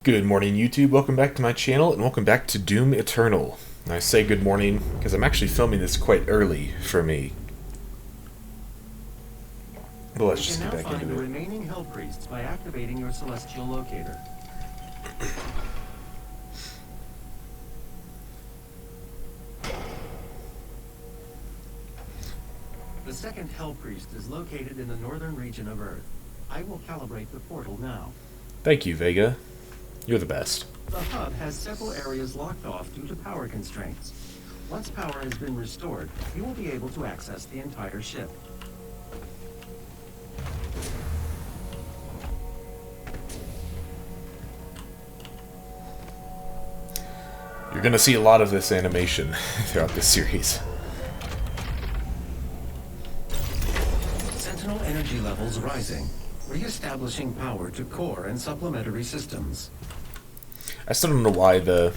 Good morning, YouTube. Welcome back to my channel, and welcome back to Doom Eternal. And I say good morning because I'm actually filming this quite early for me. But let's just get back into it. You can now find the remaining Hell Priests by activating your Celestial Locator. The second Hell Priest is located in the northern region of Earth. I will calibrate the portal now. Thank you, Vega. You're the best. The hub has several areas locked off due to power constraints. Once power has been restored, you will be able to access the entire ship. You're gonna see a lot of this animation throughout this series. Sentinel energy levels rising, re-establishing power to core and supplementary systems. I still don't know why the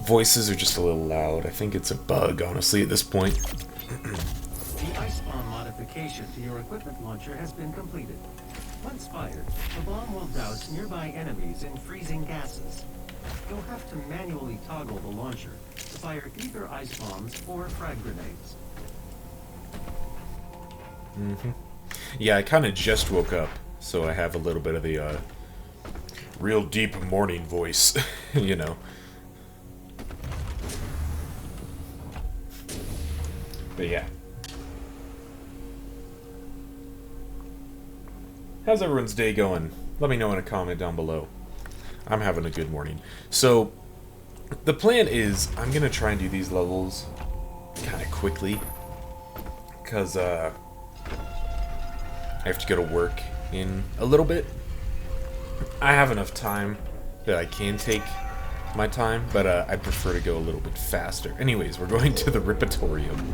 voices are just a little loud. I think it's a bug, honestly, at this point. The ice bomb modification to your equipment launcher has been completed. Once fired, the bomb will douse nearby enemies in freezing gases. You'll have to manually toggle the launcher to fire either ice bombs or frag grenades. Yeah, I kind of just woke up, so I have a little bit of the real deep morning voice, you know. But yeah. How's everyone's day going? Let me know in a comment down below. I'm having a good morning. So, the plan is, I'm going to try and do these levels kind of quickly. Because, I have to go to work in a little bit. I have enough time that I can take my time, but I prefer to go a little bit faster. Anyways, we're going to the Ripatorium,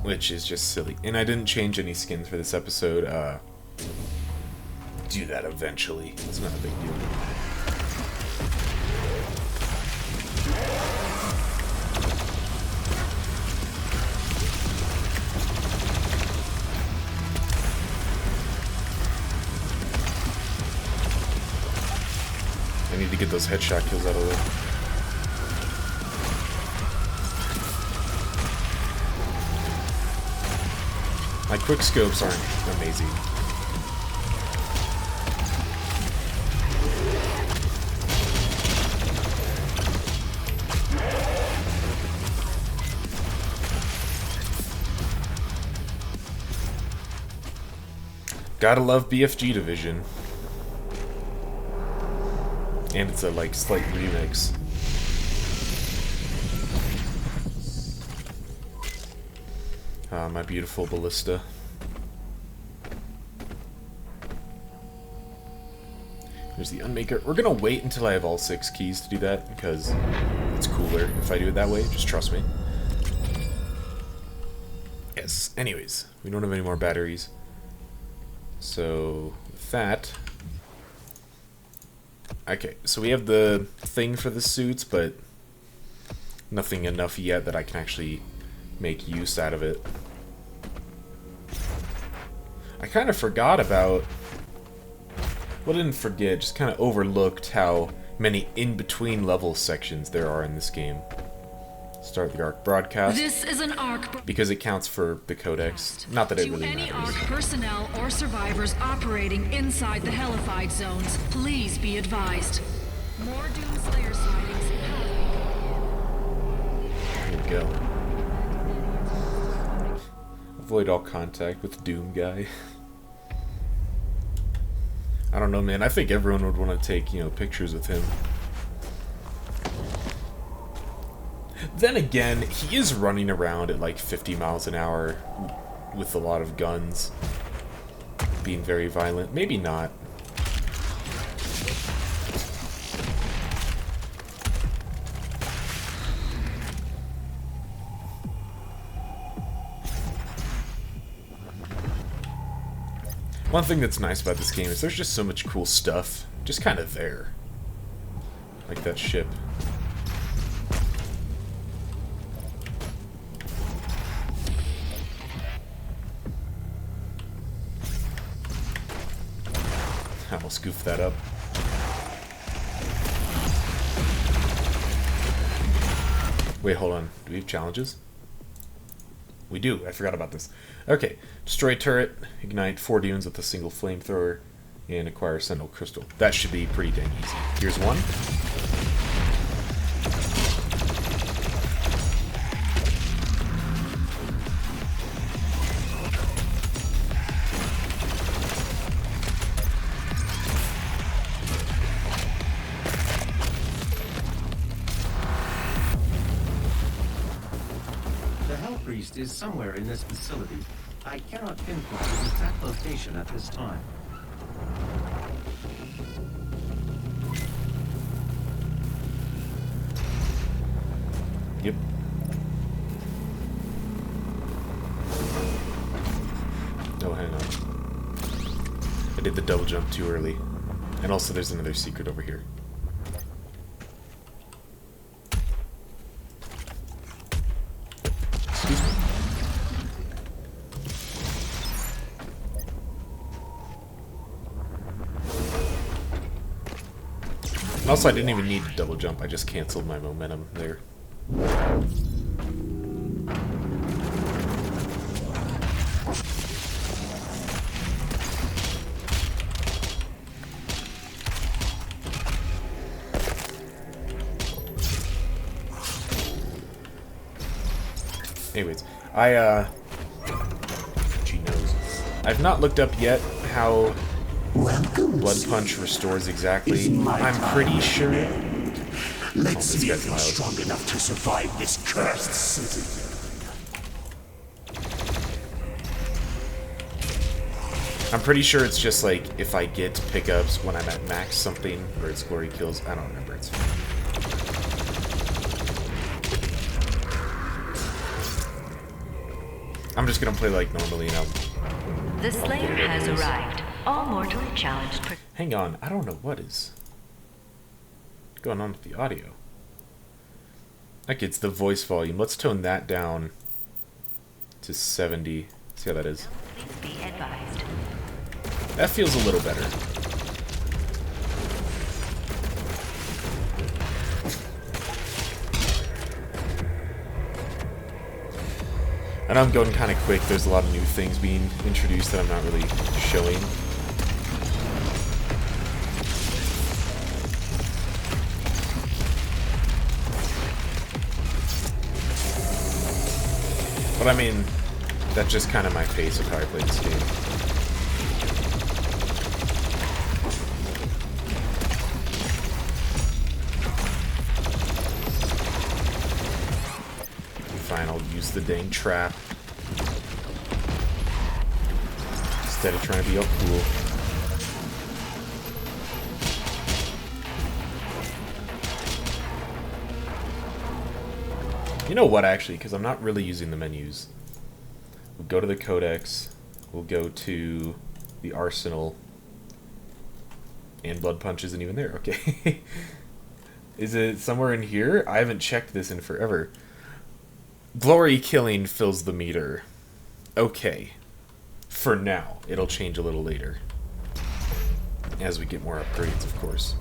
which is just silly. And I didn't change any skins for this episode. Do that eventually. It's not a big deal. I need to get those headshot kills out of there. My quick scopes aren't amazing. Gotta love BFG Division. And it's a, like, slight remix. My beautiful ballista. There's the Unmaker. We're gonna wait until I have all 6 keys to do that, because it's cooler if I do it that way. Just trust me. Yes, anyways. We don't have any more batteries. So, with that... Okay, so we have the thing for the suits, but nothing enough yet that I can actually make use out of it. I kind of forgot about... Well, I didn't forget, just kind of overlooked how many in-between level sections there are in this game. Start the ARC broadcast. This is an ARC because it counts for the codex. Not that it really any matters. ARC personnel or survivors operating inside the Hellified zones, please be advised. More Doomslayer sightings have There we go. Avoid all contact with Doom guy. I don't know, man. I think everyone would want to take, you know, pictures with him. Then again, he is running around at like 50 miles an hour with a lot of guns. Being very violent. Maybe not. One thing that's nice about this game is there's just so much cool stuff just kind of there. Like that ship. I almost goofed that up. Wait, hold on. Do we have challenges? We do. I forgot about this. Okay. Destroy turret, ignite 4 dunes with a single flamethrower, and acquire Sentinel Crystal. That should be pretty dang easy. Here's one. The Hell Priest is somewhere in this facility. I cannot pinpoint his exact location at this time. Yep. Oh, hang on. I did the double jump too early. And also there's another secret over here. Excuse me. And also I didn't even need to double jump, I just canceled my momentum there. Anyways, gee knows. I've not looked up yet how Blood Punch restores exactly. I'm pretty sure. Let's this see guy's if you're loud. strong enough to survive this cursed city. I'm pretty sure it's just like if I get pickups when I'm at max something or it's glory kills. I don't remember. It's fine. I'm just gonna play like normally now. The Slayer has arrived. All mortally challenged. Hang on, I don't know what is going on with the audio. Okay, it's the voice volume. Let's tone that down to 70. See how that is. Please be advised. That feels a little better. And I'm going kind of quick. There's a lot of new things being introduced that I'm not really showing. But I mean, that's just kind of my pace of how I play this game. Fine, I'll use the dang trap. Instead of trying to be all cool. You know what, actually, because I'm not really using the menus. We'll go to the Codex. We'll go to the Arsenal. And Blood Punch isn't even there. Okay. Is it somewhere in here? I haven't checked this in forever. Glory killing fills the meter. Okay. For now. It'll change a little later. As we get more upgrades, of course.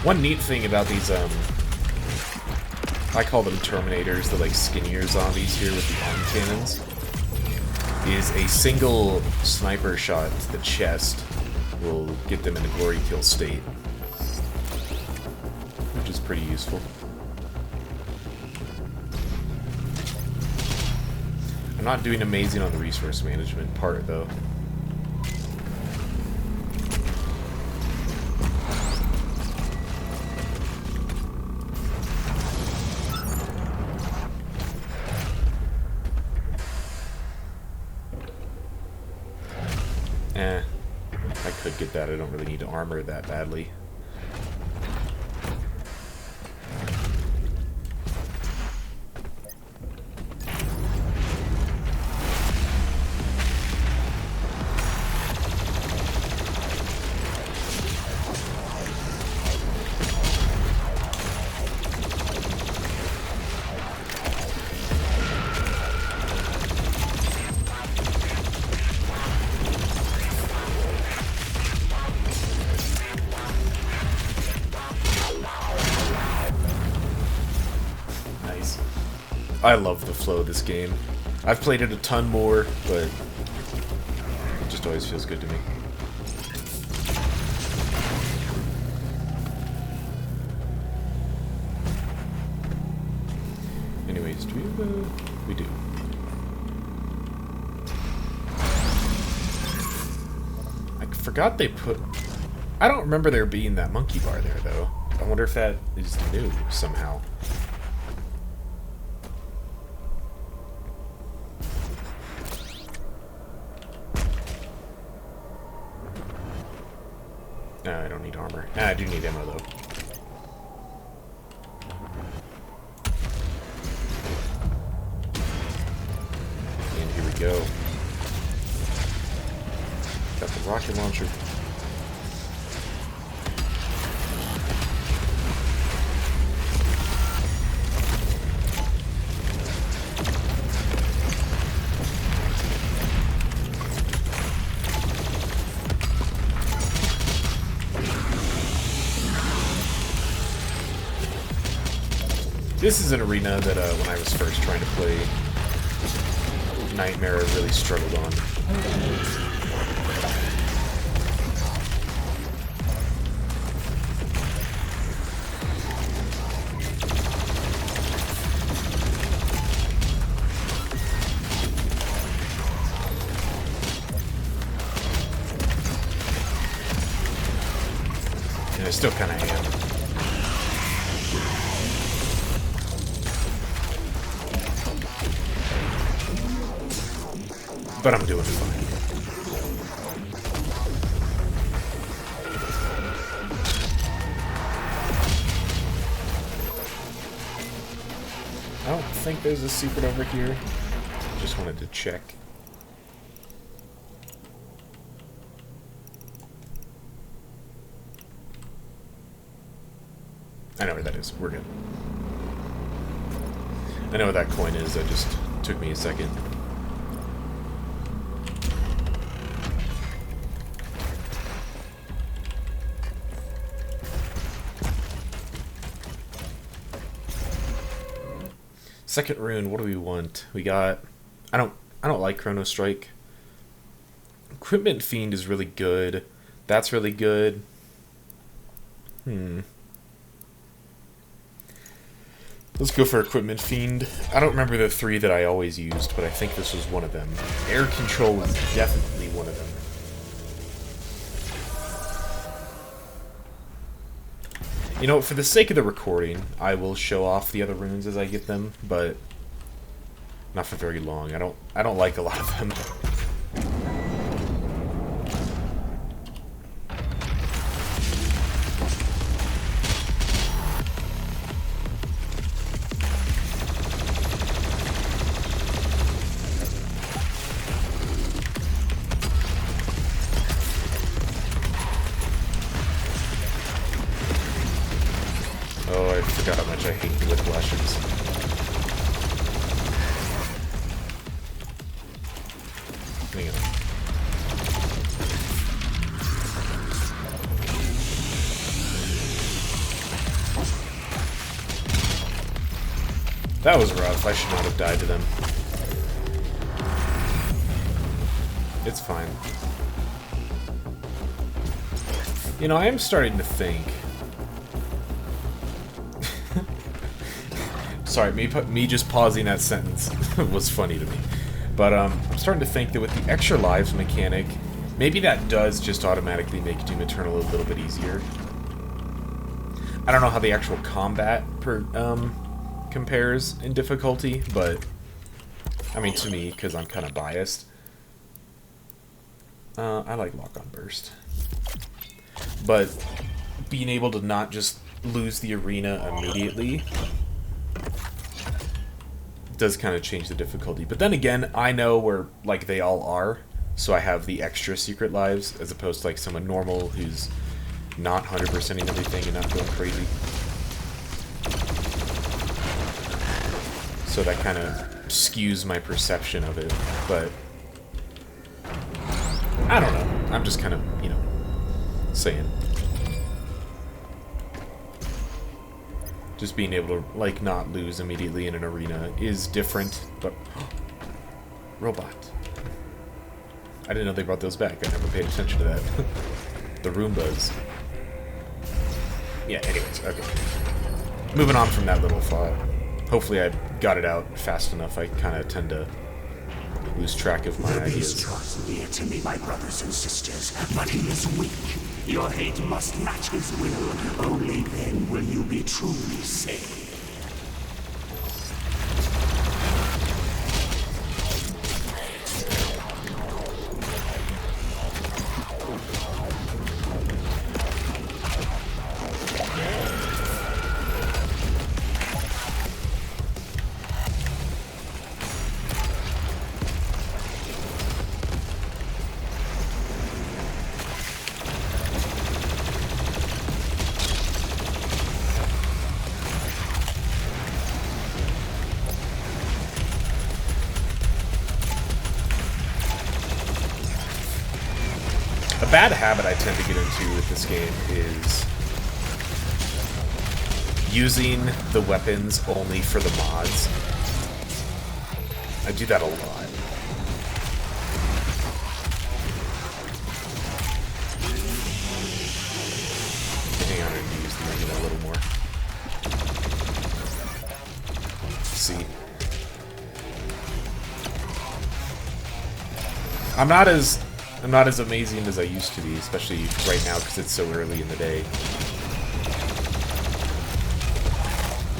One neat thing about these, I call them Terminators, the like skinnier zombies here with the arm cannons, is a single sniper shot to the chest will get them in a glory kill state, which is pretty useful. I'm not doing amazing on the resource management part though. I could get that. I don't really need to armor that badly. I love the flow of this game. I've played it a ton more, but it just always feels good to me. Anyways, do we have we do. I forgot they put... I don't remember there being that monkey bar there, though. I wonder if that is new somehow. No, I don't need armor. I do need ammo, though. And here we go. Got the rocket launcher. This is an arena that when I was first trying to play Nightmare, I really struggled on. And I still kind of am. But I'm doing fine. I don't think there's a secret over here. Just wanted to check. I know where that is. We're good. I know where that coin is. It just took me a second. Second rune, what do we want? We got... I don't like Chrono Strike. Equipment Fiend is really good. That's really good. Let's go for Equipment Fiend. I don't remember the three that I always used, but I think this was one of them. Air Control was definitely one of them. You know, for the sake of the recording, I will show off the other runes as I get them, but not for very long. I don't like a lot of them. Oh, I forgot how much I hate whiplashes. Hang on. That was rough. I should not have died to them. It's fine. You know, I am starting to think... Sorry, me just pausing that sentence was funny to me. But I'm starting to think that with the extra lives mechanic, maybe that does just automatically make Doom Eternal a little bit easier. I don't know how the actual combat compares in difficulty, but I mean, to me, because I'm kind of biased, I like lock-on burst. But being able to not just lose the arena immediately does kind of change the difficulty. But then again, I know where, like, they all are, so I have the extra secret lives, as opposed to, like, someone normal who's not 100%ing everything and not going crazy. So that kind of skews my perception of it, but I don't know. I'm just kind of, you know, saying. Just being able to, like, not lose immediately in an arena is different, but... Robot. I didn't know they brought those back. I never paid attention to that. The Roombas. Yeah, anyways, okay. Moving on from that little thought. Hopefully I got it out fast enough. I kind of tend to lose track of my The ideas. beast draws near to me, my brothers and sisters, but he is weak. Your hate must match his will. Only then will you be truly saved. A bad habit I tend to get into with this game is using the weapons only for the mods. I do that a lot. Hang on, I need to use the arena a little more. Let's see. I'm not as amazing as I used to be, especially right now because it's so early in the day.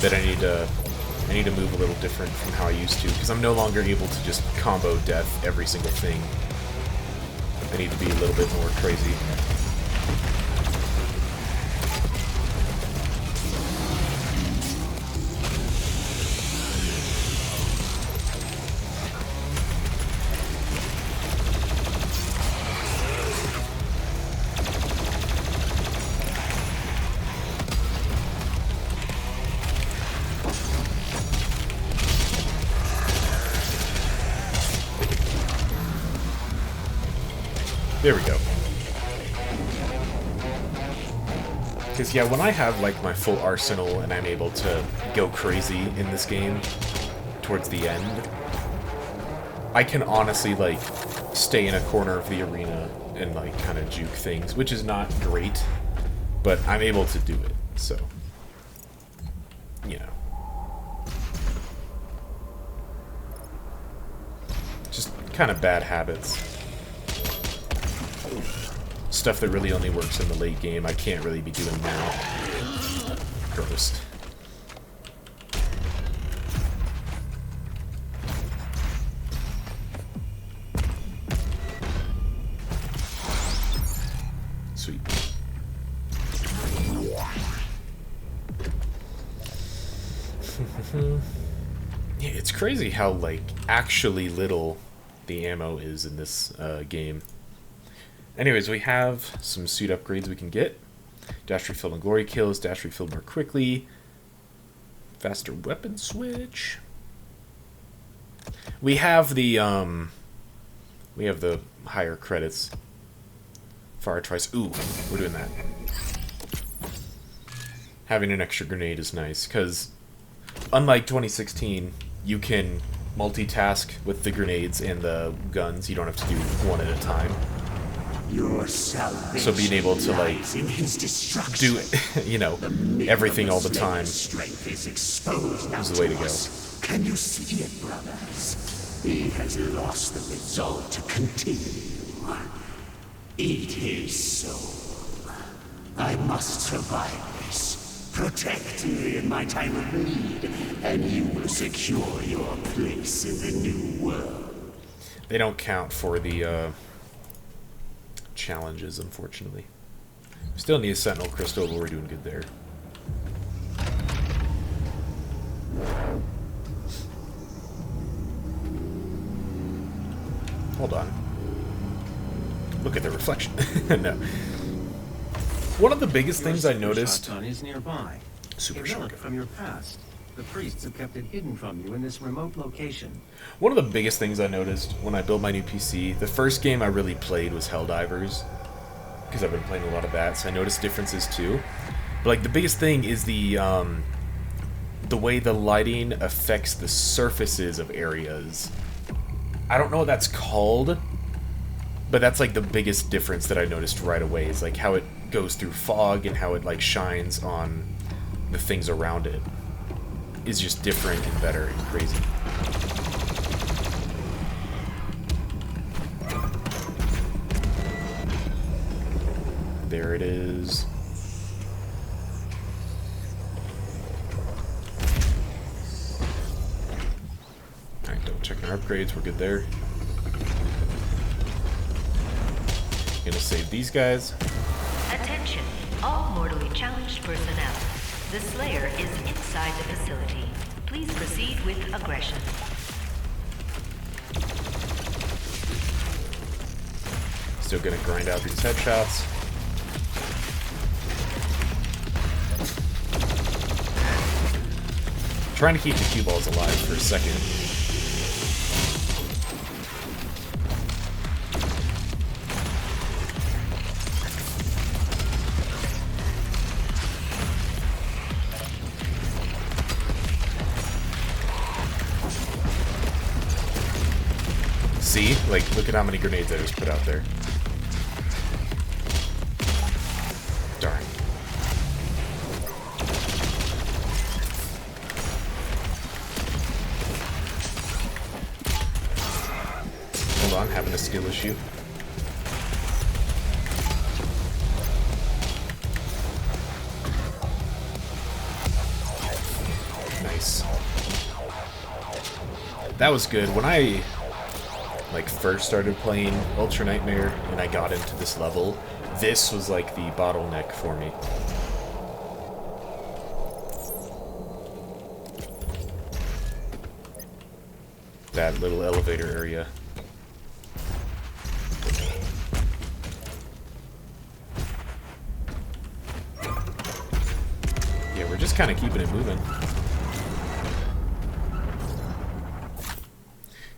That I need to move a little different from how I used to, because I'm no longer able to just combo death every single thing. I need to be a little bit more crazy. There we go. Because, yeah, when I have, like, my full arsenal and I'm able to go crazy in this game towards the end, I can honestly, like, stay in a corner of the arena and, like, kind of juke things, which is not great, but I'm able to do it, so, you know. Just kind of bad habits. Stuff that really only works in the late game, I can't really be doing now. Gross. Sweet. Yeah, it's crazy how, like, actually little the ammo is in this game. Anyways, we have some suit upgrades we can get. Dash refill and glory kills, dash refill more quickly. Faster weapon switch. We have the higher credits. Fire twice. Ooh, we're doing that. Having an extra grenade is nice, because unlike 2016, you can multitask with the grenades and the guns. You don't have to do one at a time. Your salvation So being able to, like, lies in his destruction. do, you know, everything all the time Strength is exposed now is the way to go. us. Can you see it, brothers? He has lost the resolve to continue. Eat his soul. I must survive this. Protect me in my time of need, and you will secure your place in the new world. They don't count for the challenges, unfortunately. We still need a Sentinel Crystal, but we're doing good there. Hold on. Look at the reflection. No. One of the biggest things I noticed... Shotgun is nearby. Super A relic shotgun. from your past. The priests have kept it hidden from you in this remote location. One of the biggest things I noticed when I built my new PC, the first game I really played was Helldivers, because I've been playing a lot of that, so I noticed differences too. But like the biggest thing is the way the lighting affects the surfaces of areas. I don't know what that's called, but that's like the biggest difference that I noticed right away, is like how it goes through fog and how it like shines on the things around it is just different and better and crazy. There it is. Alright, double checking our upgrades, we're good there. Gonna save these guys. Attention, all mortally challenged personnel. The Slayer is inside the facility. Please proceed with aggression. Still gonna grind out these headshots. Trying to keep the cue balls alive for a second. See? Like, look at how many grenades I just put out there. Darn. Hold on, having a skill issue. Nice. That was good. When I like first started playing Ultra Nightmare and I got into this level, this was like the bottleneck for me. That little elevator area. Yeah, we're just kind of keeping it moving.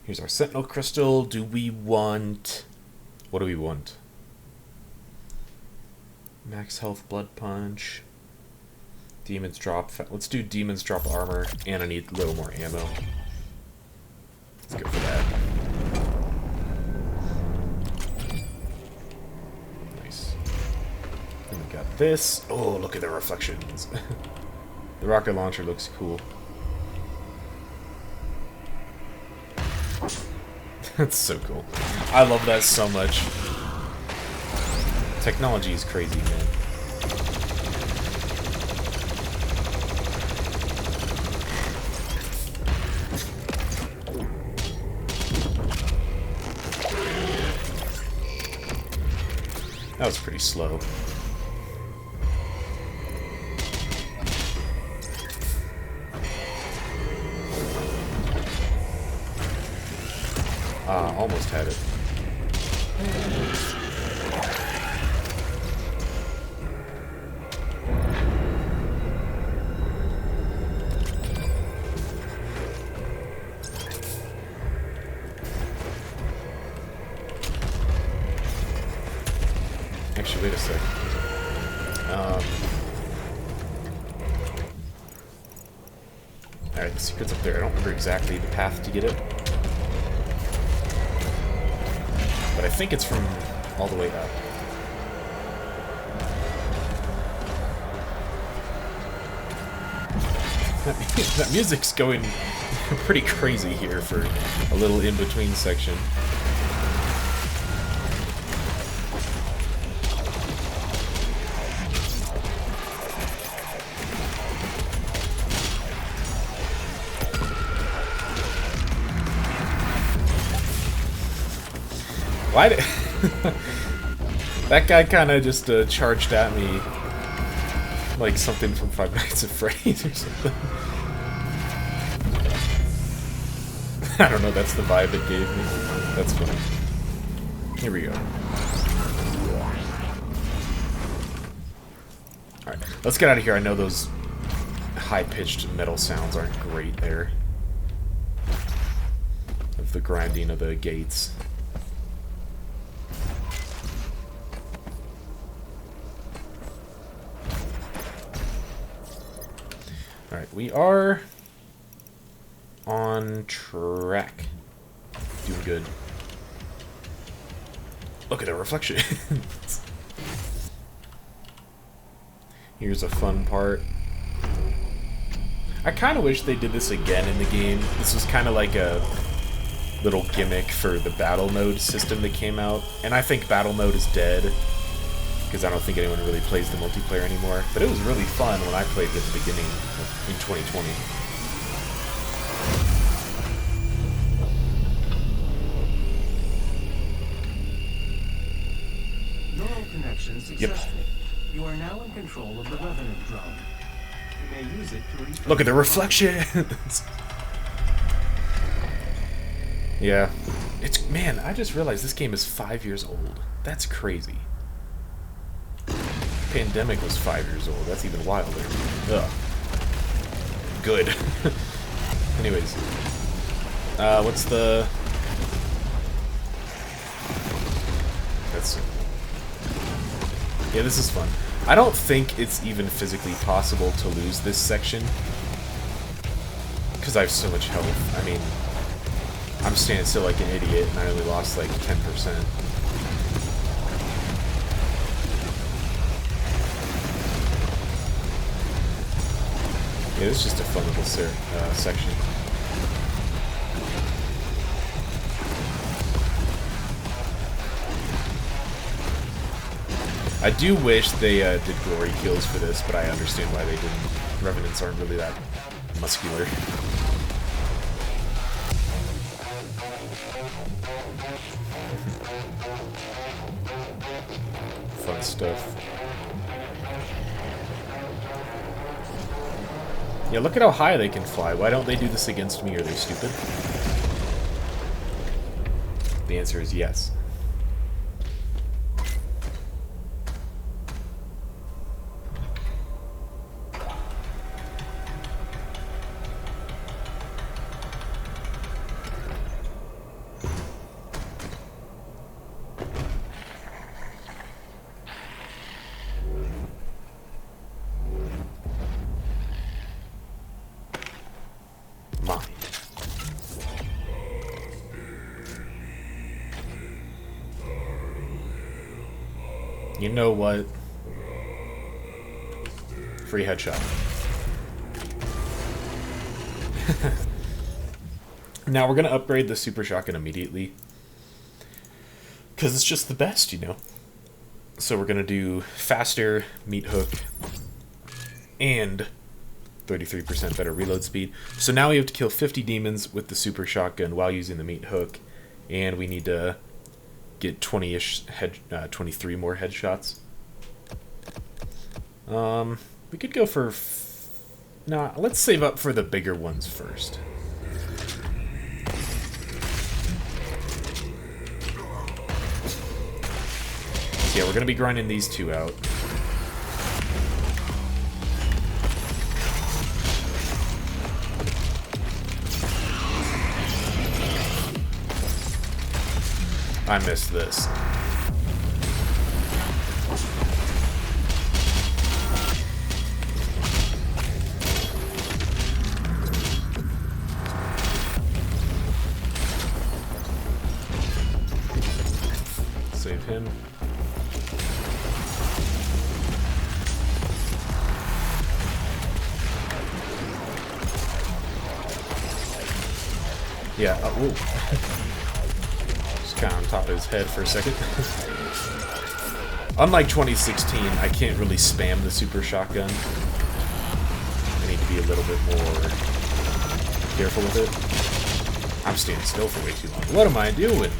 Here's our Sentinel Crystal. Do we want... What do we want? Max health, blood punch. Demons drop... Let's do demons drop armor, and I need a little more ammo. Let's go for that. Nice. Then we got this. Oh, look at the reflections. The rocket launcher looks cool. That's so cool. I love that so much. Technology is crazy, man. That was pretty slow. Ah, almost had it. Actually, wait a sec. Alright, the secret's up there. I don't remember exactly the path to get it. But I think it's from all the way up. That music's going pretty crazy here for a little in-between section. Why did... That guy kind of just charged at me like something from Five Nights at Freddy's or something. I don't know, that's the vibe it gave me. That's funny. Here we go. Alright, let's get out of here. I know those high-pitched metal sounds aren't great there. Of the grinding of the gates. Alright, we are on track. Doing good. Look at the reflection. Here's a fun part. I kind of wish they did this again in the game. This was kind of like a little gimmick for the battle mode system that came out. And I think battle mode is dead, because I don't think anyone really plays the multiplayer anymore. But it was really fun when I played it at the beginning in 2020. Neural connection successful. You are now in control of the Revenant drone. You may use it to reach. Look at the reflections! Yeah. Man, I just realized this game is 5 years old. That's crazy. Pandemic was 5 years old. That's even wilder. Ugh. Good. Anyways. What's the... That's... Yeah, this is fun. I don't think it's even physically possible to lose this section, because I have so much health. I mean, I'm standing still like an idiot, and I only lost like 10%. Yeah, this is just a fun little section. I do wish they did glory kills for this, but I understand why they didn't. Revenants aren't really that muscular. Fun stuff. Yeah, look at how high they can fly. Why don't they do this against me? Are they stupid? The answer is yes. You know what? Free headshot. Now we're gonna upgrade the super shotgun immediately, because it's just the best, you know. So we're gonna do faster meat hook and 33% better reload speed. So now we have to kill 50 demons with the super shotgun while using the meat hook, and we need to get 20-ish 23 more headshots. We could go for... Nah, let's save up for the bigger ones first. So yeah, we're gonna be grinding these two out. I missed this. Save him. Yeah, whoa. Kind of on top of his head for a second. Unlike 2016, I can't really spam the super shotgun. I need to be a little bit more careful with it. I'm standing still for way too long. What am I doing?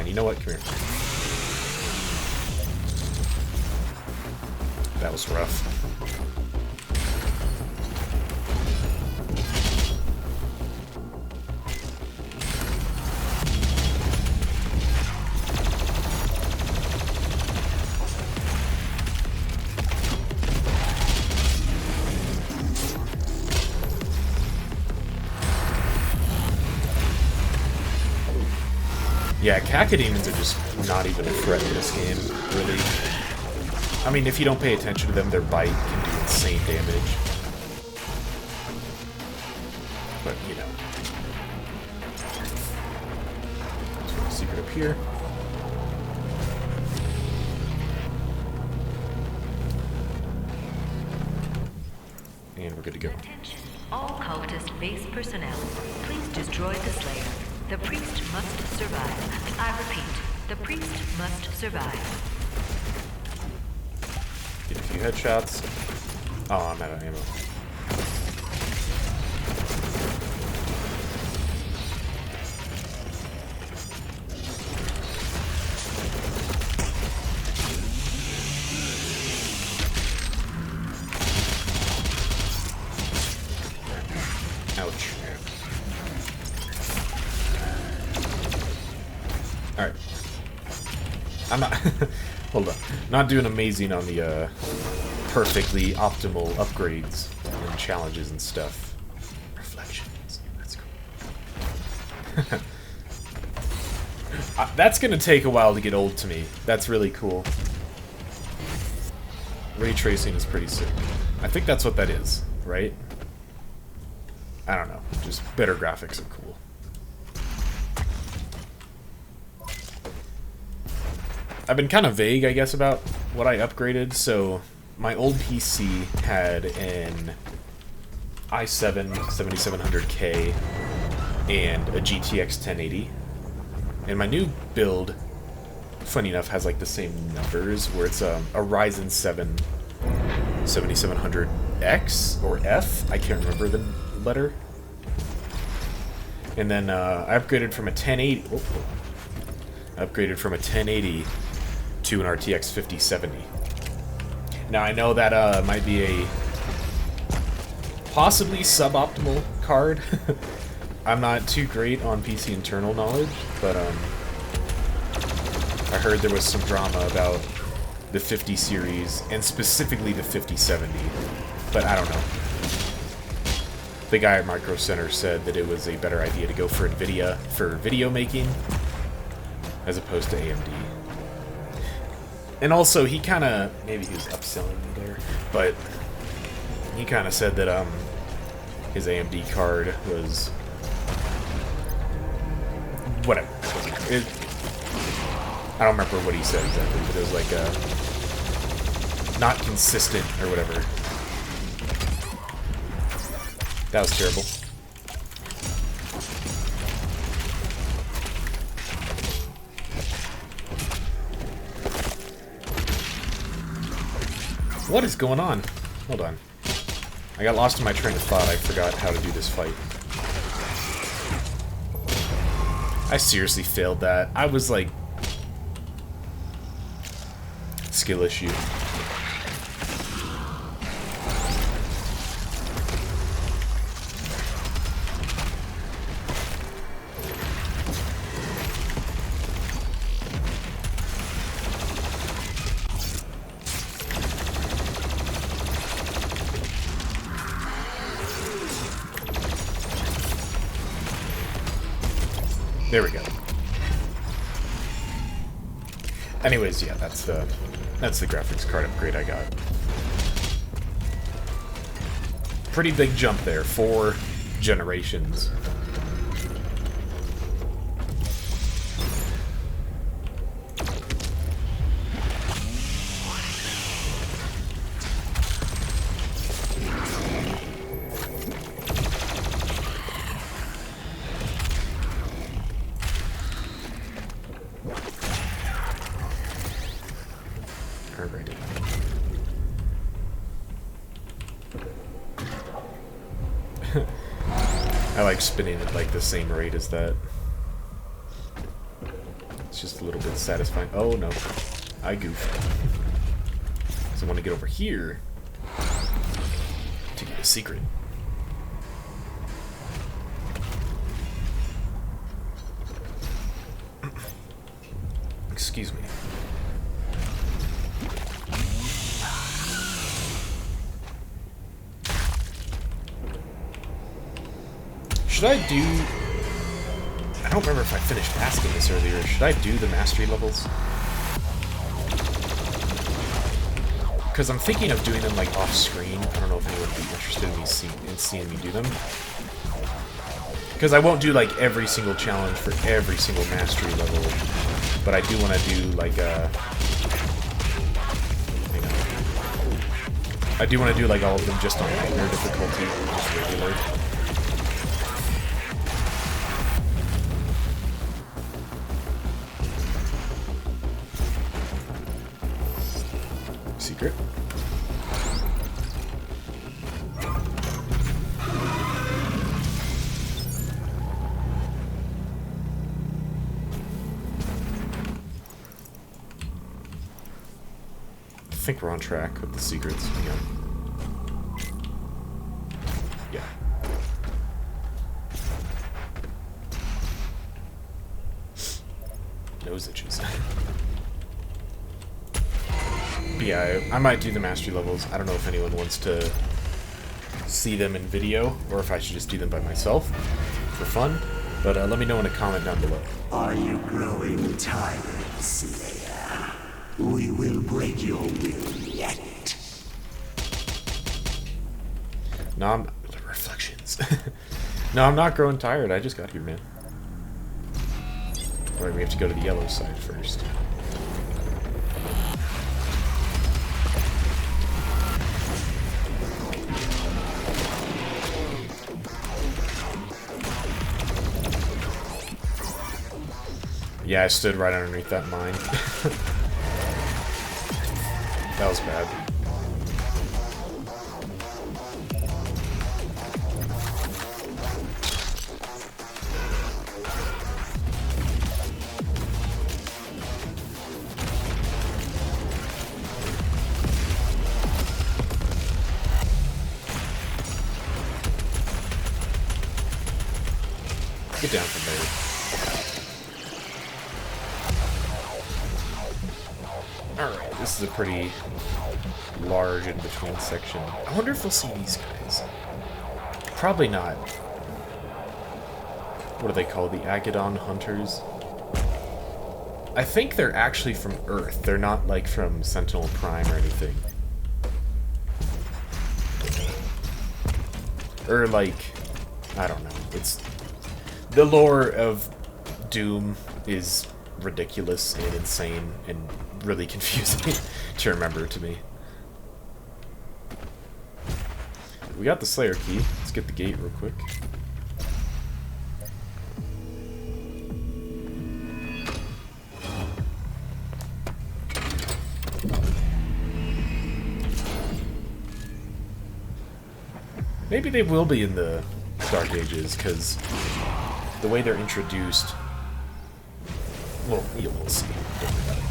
fine. You know what? Come here. That was rough. Yeah, cacodemons are just not even a threat in this game, really. I mean, if you don't pay attention to them, their bite can do insane damage. But, you know. Let's put a secret up here. And we're good to go. Attention, all cultist base personnel. Please destroy the Slayer. The priest must survive. I repeat, the priest must survive. Get a few headshots. Oh, I'm out of ammo. Ouch. Alright. I'm not... Hold on. Not doing amazing on the, perfectly optimal upgrades and challenges and stuff. Reflections. That's cool. That's gonna take a while to get old to me. That's really cool. Ray tracing is pretty sick. I think that's what that is, right? I don't know. Just better graphics are cool. I've been kind of vague, I guess, about what I upgraded. So my old PC had an i7 7700K and a GTX 1080. And my new build, funny enough, has like the same numbers, where it's a Ryzen 7 7700X or F. I can't remember the letter. And then I upgraded from a 1080. Oh, I upgraded from a 1080 to an RTX 5070. Now I know that might be a possibly suboptimal card. I'm not too great on PC internal knowledge, but I heard there was some drama about the 50 series and specifically the 5070, but I don't know. The guy at Micro Center said that it was a better idea to go for NVIDIA for video making as opposed to AMD. And also, he kind of, maybe he was upselling me there, but he kind of said that his AMD card was whatever. I don't remember what he said exactly, but it was like not consistent or whatever. That was terrible. What is going on? Hold on. I got lost in my train of thought. I forgot how to do this fight. I seriously failed that. I was like... skill issue. There we go. Anyways, yeah, that's the graphics card upgrade I got. Pretty big jump there, 4 generations. I like spinning at like the same rate as that. It's just a little bit satisfying. Oh no, I goofed. So I want to get over here to get a secret. Excuse me. Should I do... I don't remember if I finished asking this earlier. Should I do the mastery levels? Because I'm thinking of doing them like off screen. I don't know if anyone would be interested in seeing me do them. Because I won't do like every single challenge for every single mastery level. But I do want to do like a... Hang on. I do want to do like all of them just on nightmare difficulty, just regular. Secret. I think we're on track with the secrets. Hang on. Yeah. Nose itches. But yeah, I might do the mastery levels. I don't know if anyone wants to see them in video, or if I should just do them by myself for fun. But let me know in a comment down below. Are you growing tired, Slayer? We will break your will yet. No, I'm... Reflections. No, I'm not growing tired. I just got here, man. Alright, we have to go to the yellow side first. Yeah, I stood right underneath that mine. That was bad. Get down from there. Alright, this is a pretty large in-between section. I wonder if we'll see these guys. Probably not. What are they called? The Agadon Hunters? I think they're actually from Earth. They're not, like, from Sentinel Prime or anything. Or, like... I don't know. It's... The lore of Doom is ridiculous and insane and really confusing to remember to me. We got the Slayer key. Let's get the gate real quick. Maybe they will be in the Dark Ages, because the way they're introduced... Well, you'll see. Don't worry about it.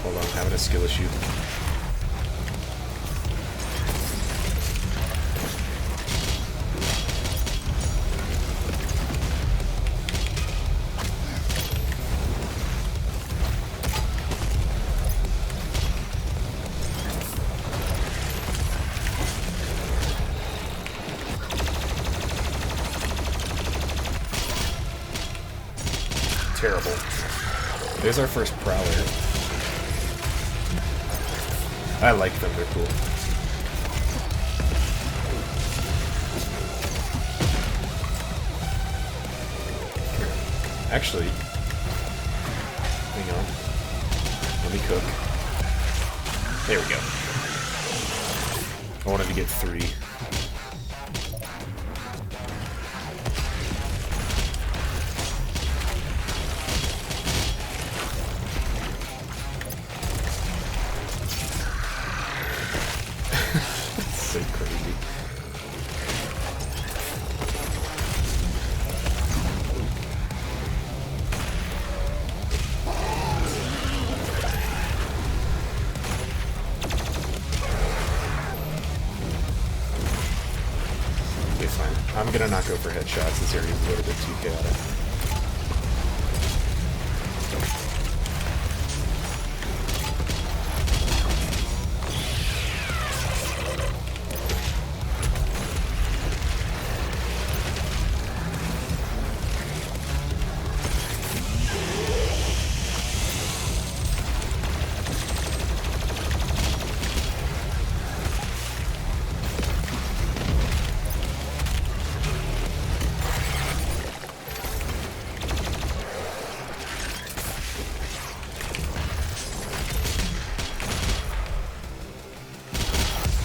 Hold on, I'm having a skill issue. Terrible. There's our first Prowler. I like them, they're cool. Actually, hang on. Let me cook. There we go. I wanted to get 3. gonna not go for headshots. This area is a little bit too chaotic.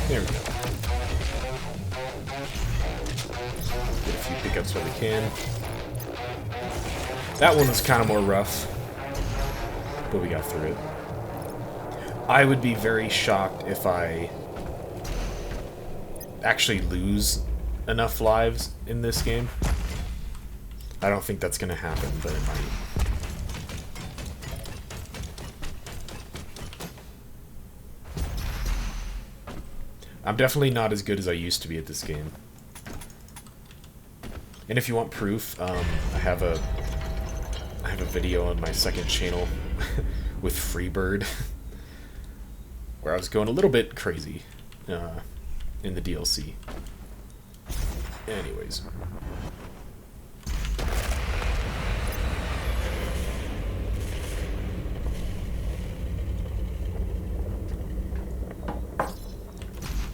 There we go. Get a few pickups where we can. That one was kind of more rough, but we got through it. I would be very shocked if I actually lose enough lives in this game. I don't think that's going to happen, but it might. I'm definitely not as good as I used to be at this game. And if you want proof, I have a video on my second channel with Freebird where I was going a little bit crazy in the DLC. Anyways.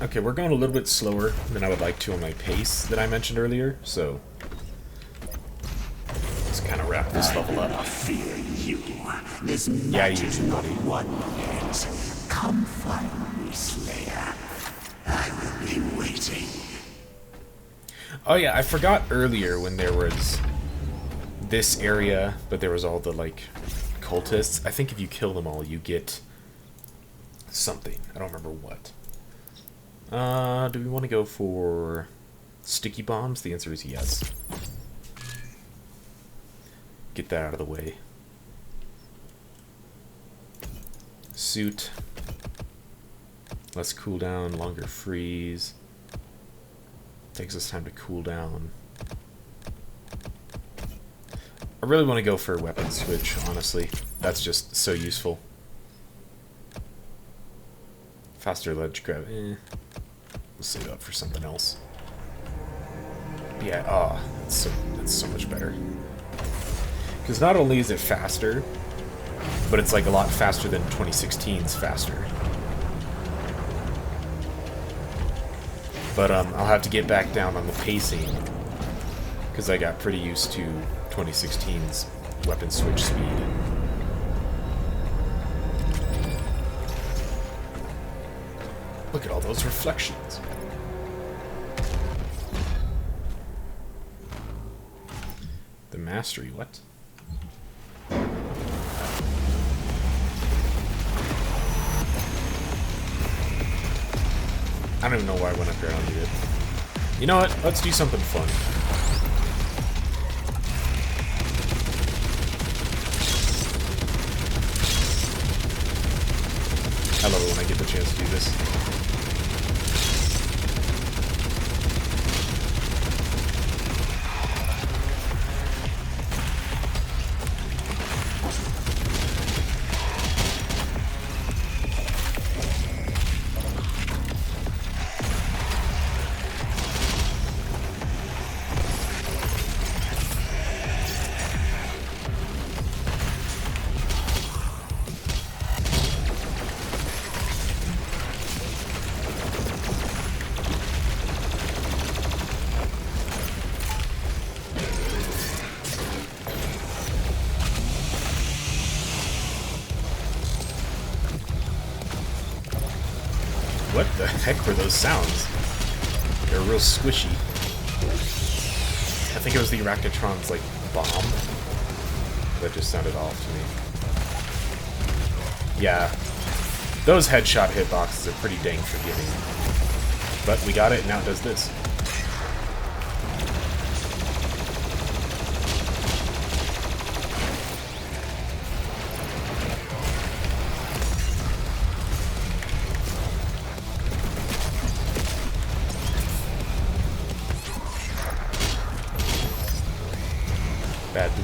Okay, we're going a little bit slower than I would like to on my pace that I mentioned earlier, so let's kind of wrap this level up. Fear you. This Yeah, you matters do, not buddy. one bit. Come find me, Slayer. I will be waiting. Oh yeah, I forgot earlier when there was this area, but there was all the, like, cultists. I think if you kill them all, you get something. I don't remember what. Do we want to go for sticky bombs? The answer is yes. Get that out of the way. Suit. Less cooldown, longer freeze. Takes us time to cool down. I really want to go for a weapon switch, honestly. That's just so useful. Faster ledge grab. We'll save up for something else. Yeah, that's so much better. Because not only is it faster, but it's like a lot faster than 2016's faster. But I'll have to get back down on the pacing, because I got pretty used to 2016's weapon switch speed. Look at all those reflections. The mastery, what? I don't even know why I went up here. I don't need it. You know what? Let's do something fun. I love it when I get the chance to do this. What the heck were those sounds? They're real squishy. I think it was the Arachnotron's, like, bomb. That just sounded off to me. Yeah. Those headshot hitboxes are pretty dang forgiving. But we got it, and now it does this.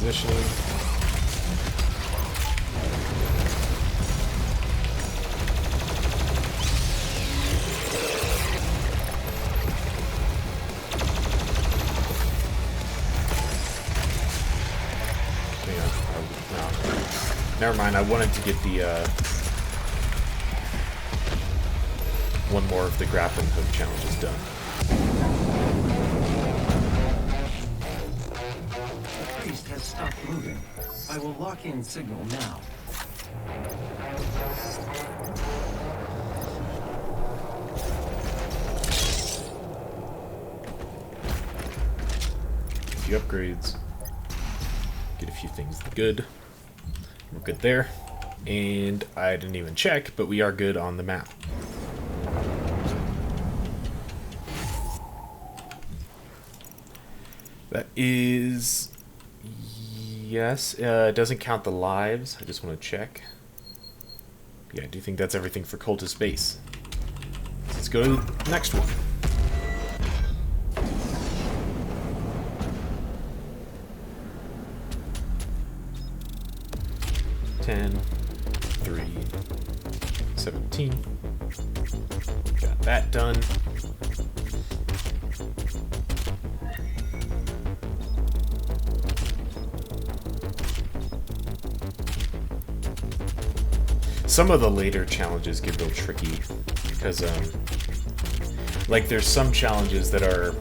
positioning. Never mind, I wanted to get the, one more of the grappling hook challenges done. The priest has stopped moving. I will lock in signal now. A few upgrades. Get a few things good. We're good there. And I didn't even check, but we are good on the map. That is... Yes, it doesn't count the lives. I just want to check. Yeah, I do think that's everything for Cultist Base. Let's go to the next one. $10, 3, 17. Got that done. Some of the later challenges get real tricky because, like, there's some challenges that are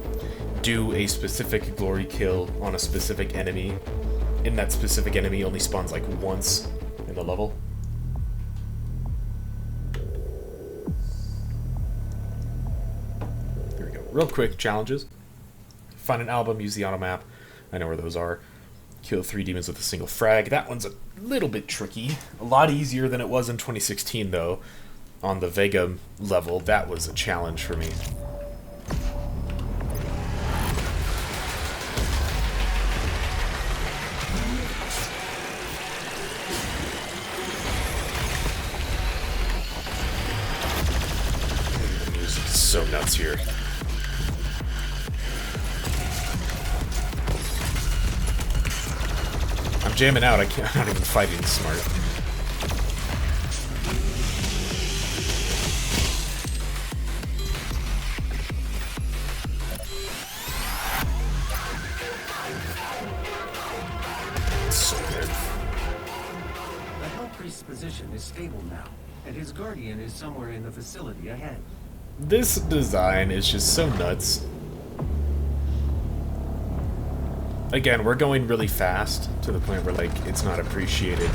do a specific glory kill on a specific enemy, and that specific enemy only spawns like once in the level. Here we go. Real quick challenges. Find an album, use the auto map. I know where those are. Kill 3 demons with a single frag. That one's a little bit tricky. A lot easier than it was in 2016, though. On the Vega level, that was a challenge for me. The music is so nuts here. I'm jamming out. I'm not even fighting smart. So good. The Hell Priest's position is stable now, and his guardian is somewhere in the facility ahead. This design is just so nuts. Again, we're going really fast to the point where, like, it's not appreciated.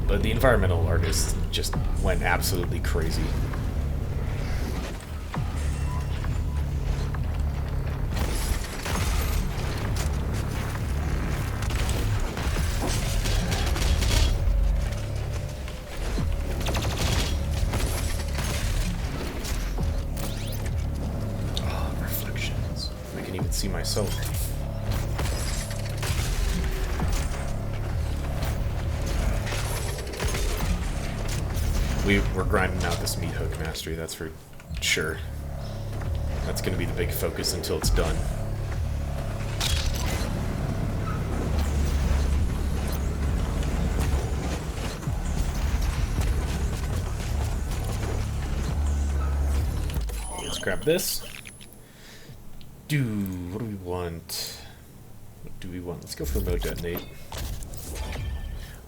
But the environmental artists just went absolutely crazy. See myself. We're grinding out this meat hook mastery, that's for sure. That's going to be the big focus until it's done. Let's grab this. What do we want? What do we want? Let's go for remote detonate.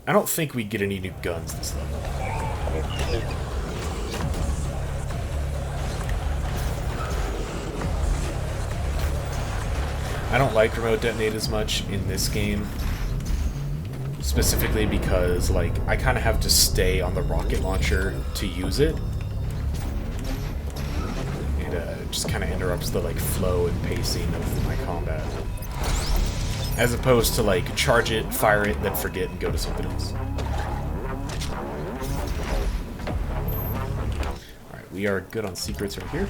I don't think we get any new guns this level. I don't like remote detonate as much in this game. Specifically because, like, I kind of have to stay on the rocket launcher to use it. Just kind of interrupts the, like, flow and pacing of my combat. As opposed to, like, charge it, fire it, then forget and go to something else. Alright, we are good on secrets over here.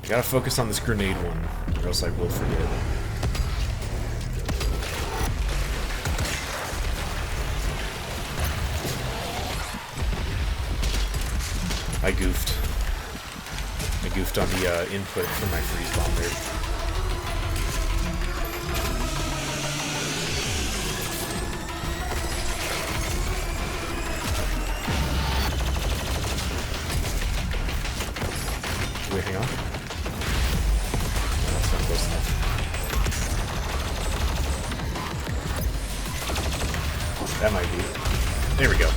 I gotta focus on this grenade one, or else I will forget. I goofed. I goofed on the input for my freeze bomb there. Hang on. That's not close enough. That might be. There we go.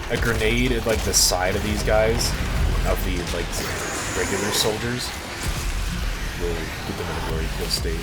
A grenade at like the side of these guys, of the like regular soldiers, will put them in a glory kill state.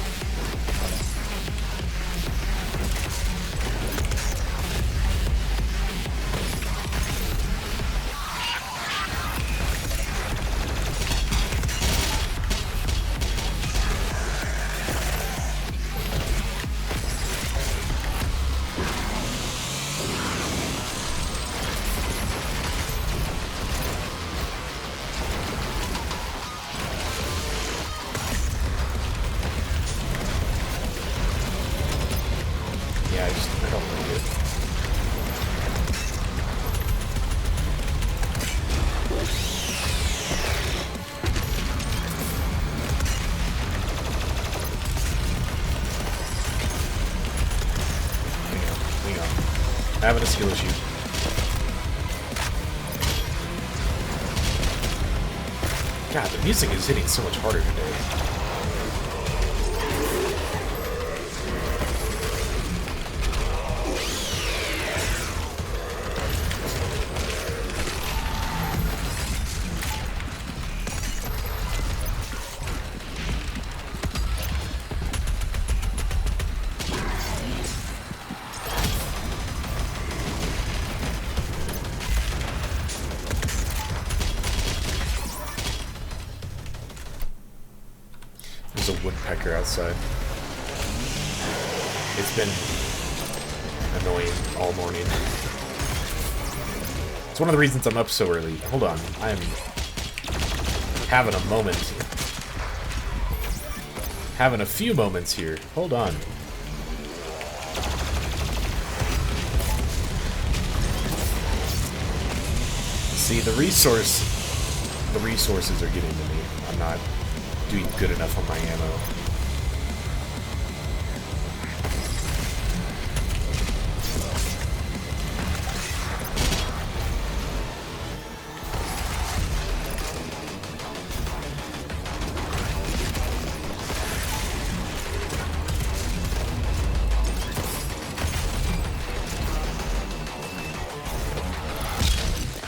I don't like it. Hang on. I'm having a skill issue. God, the music is hitting so much harder today. There's a woodpecker outside. It's been annoying all morning. It's one of the reasons I'm up so early. Hold on, I'm having a moment. Having a few moments here. Hold on. See, the resources are getting to me. I'm not doing good enough on my ammo.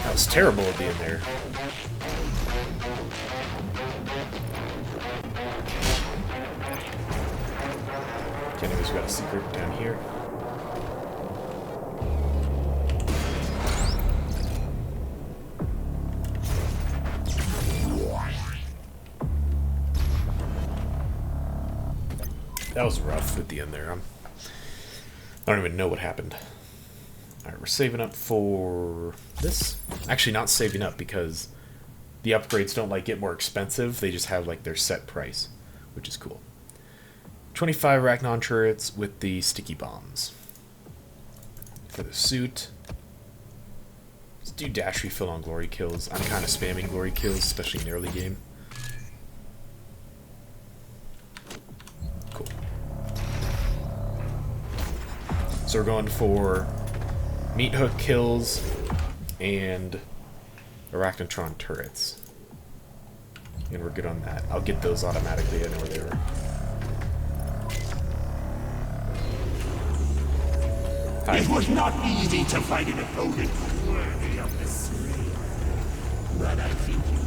That was terrible at being there. Okay, anyways, we got a secret down here. That was rough at the end there. I don't even know what happened. Alright, we're saving up for this. Actually, not saving up because the upgrades don't like get more expensive. They just have like their set price, which is cool. 25 Arachnon turrets with the sticky bombs. For the suit. Let's do dash refill on glory kills. I'm kind of spamming glory kills, especially in the early game. Cool. So we're going for meat hook kills and Arachnotron turrets. And we're good on that. I'll get those automatically. I know where they are. Hi. It was not easy to fight an opponent worthy of the slain, but I think you...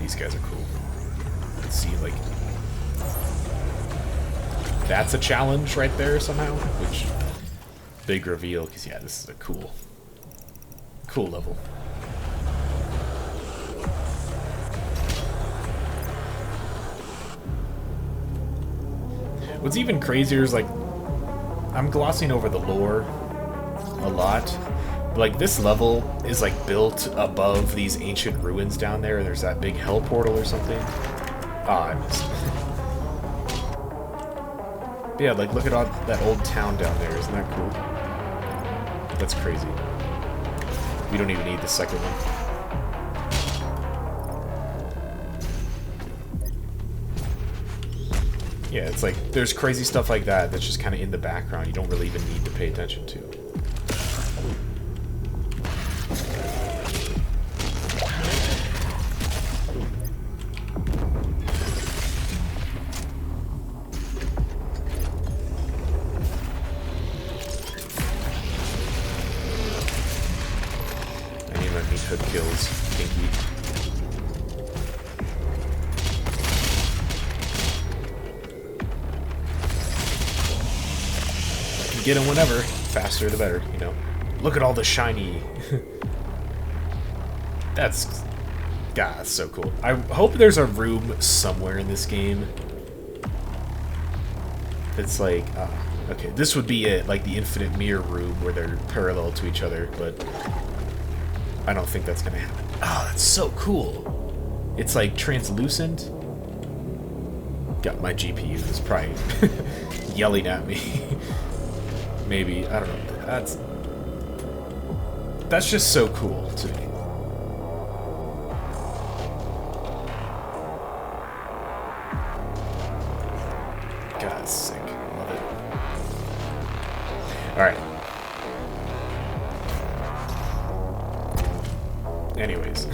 These guys are cool. Let's see, like... That's a challenge right there somehow, which... Big reveal, because yeah, this is a cool level. What's even crazier is, like, I'm glossing over the lore a lot. But, like, this level is, like, built above these ancient ruins down there. There's that big hell portal or something. Ah, I missed. But yeah, like, look at all that old town down there. Isn't that cool? That's crazy. We don't even need the second one. Yeah, it's like there's crazy stuff like that that's just kind of in the background. You don't really even need to pay attention to. I need my meat hook kills, Pinky. Get him whenever. Faster the better, you know. Look at all the shiny. That's... God, that's so cool. I hope there's a room somewhere in this game. It's like... okay, this would be it. Like the infinite mirror room where they're parallel to each other, but... I don't think that's gonna happen. Oh, that's so cool. It's like translucent. God, my GPU is probably yelling at me. Maybe, I don't know. That's just so cool to me. God, it's sick. Love it. Alright. Anyways.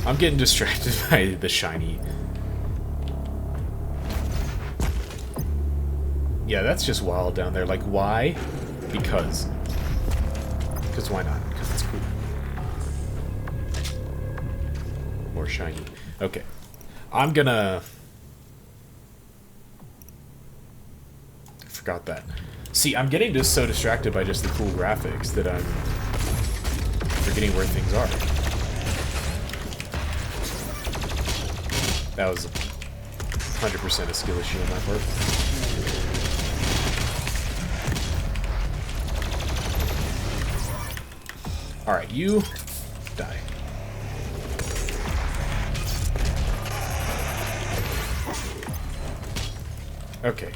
I'm getting distracted by the shiny. Yeah, that's just wild down there. Like, why? Because. Because why not? Because it's cool. More shiny. Okay. I'm gonna... I forgot that. See, I'm getting just so distracted by just the cool graphics that I'm forgetting where things are. That was 100% a skill issue on my part. Alright, you die. Okay.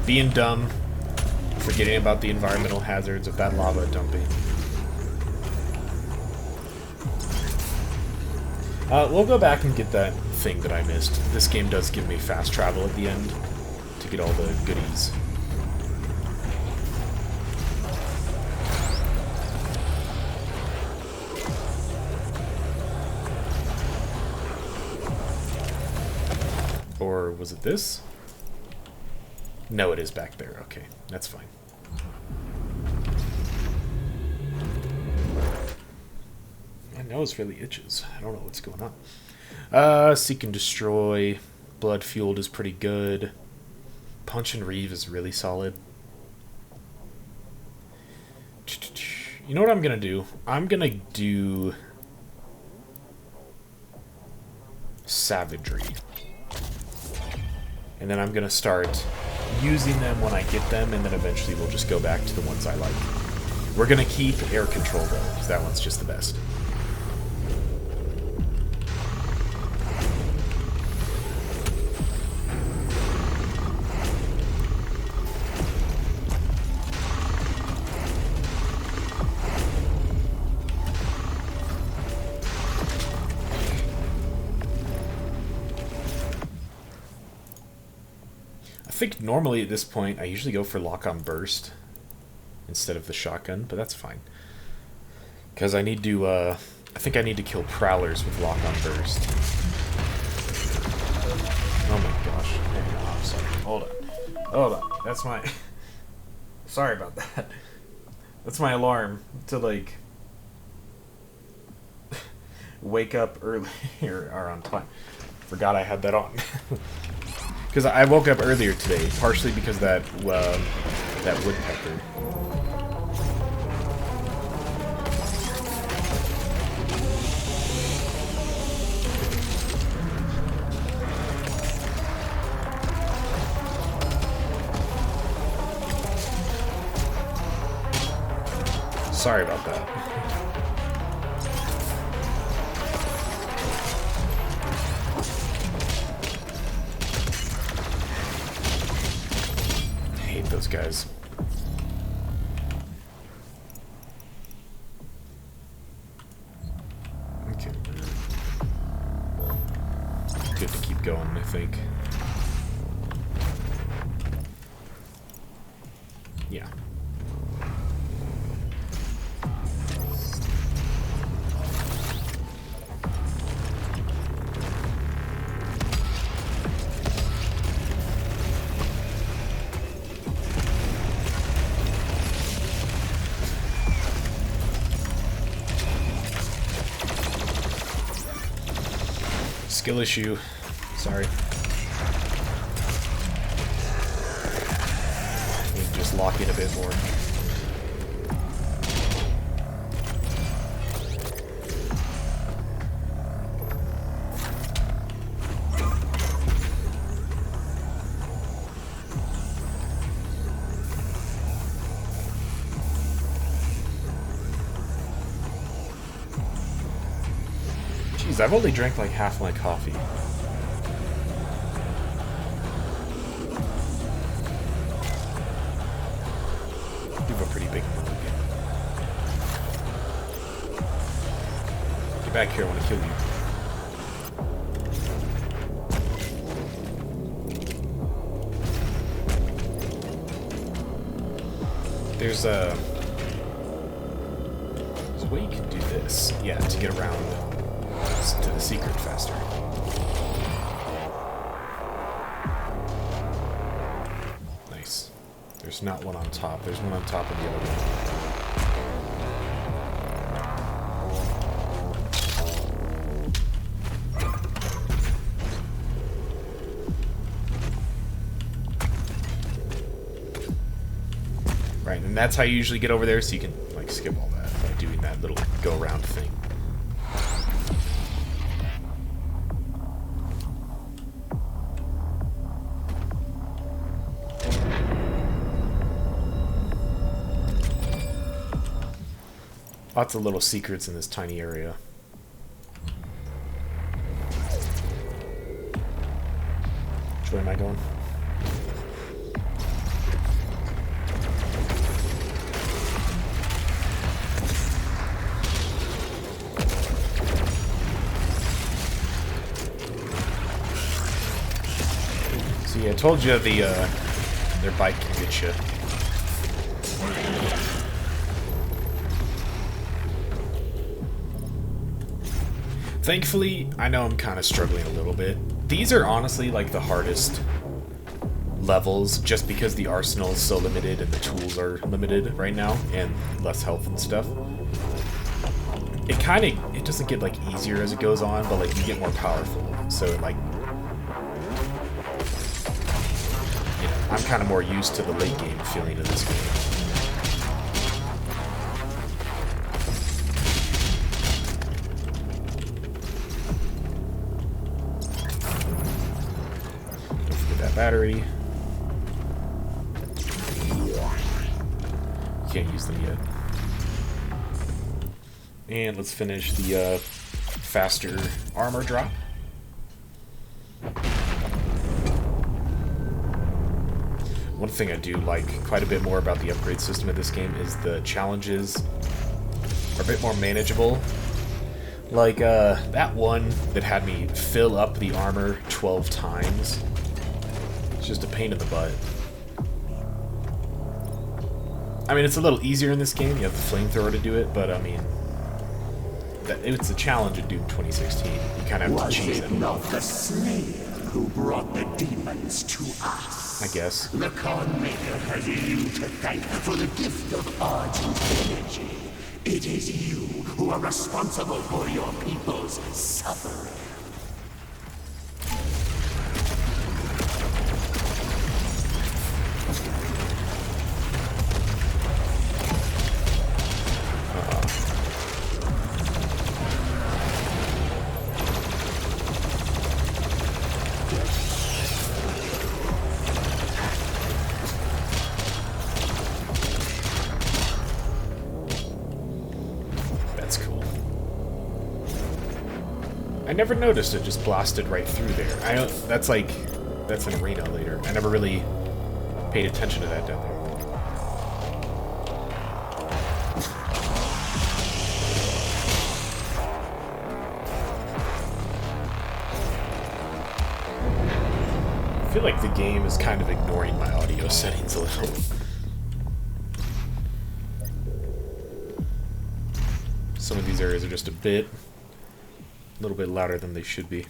Being dumb, forgetting about the environmental hazards of that lava dumping. We'll go back and get that thing that I missed. This game does give me fast travel at the end to get all the goodies. Or was it this? No, it is back there. Okay, that's fine. My nose really itches. I don't know what's going on. Seek and Destroy. Blood Fueled is pretty good. Punch and Reeve is really solid. You know what I'm gonna do? I'm gonna do Savagery. And then I'm gonna start using them when I get them, and then eventually we'll just go back to the ones I like. We're gonna keep Air Control though, because that one's just the best. I think normally at this point I usually go for Lock-on Burst instead of the shotgun, but that's fine. Because I need to, I think I need to kill Prowlers with Lock-on Burst. Oh my gosh. Hang on, I'm sorry. Hold on. Hold on. That's my... Sorry about that. That's my alarm to, like... wake up early or on time. Forgot I had that on. Because I woke up earlier today, partially because that woodpecker. Sorry about that. Those guys. Okay. Good to keep going think. Yeah. Skill issue. Sorry. Need to just lock in a bit more. Jeez, I've only drank like half my coffee. You have a pretty big mug. Get back here, I want to kill you. There's a way you can do this. Yeah, to get around to the secret faster. Nice. There's not one on top. There's one on top of the other one. Right, and that's how you usually get over there, so you can like skip all that by doing that little go around thing. Lots of little secrets in this tiny area. Which way am I going? See, I told you their bike can get you. Thankfully, I know I'm kind of struggling a little bit. These are honestly like the hardest levels just because the arsenal is so limited and the tools are limited right now and less health and stuff. It doesn't get like easier as it goes on, but like you get more powerful. So like, you know, I'm kind of more used to the late game feeling of this game. Battery. Can't use them yet. And let's finish the faster armor drop. One thing I do like quite a bit more about the upgrade system of this game is the challenges are a bit more manageable. Like that one that had me fill up the armor 12 times. It's just a pain in the butt. I mean, it's a little easier in this game. You have the flamethrower to do it, but I mean, it's a challenge in Doom 2016. You kind of have to cheese it. Was it not the Slayer who brought the demons to us? I guess. The Khan Maker has you to thank for the gift of Argent energy. It is you who are responsible for your people's suffering. I never noticed it just blasted right through there. That's an arena later. I never really paid attention to that down there. feel like the game is kind of ignoring my audio settings a little. Some of these areas are just a little bit louder than they should be.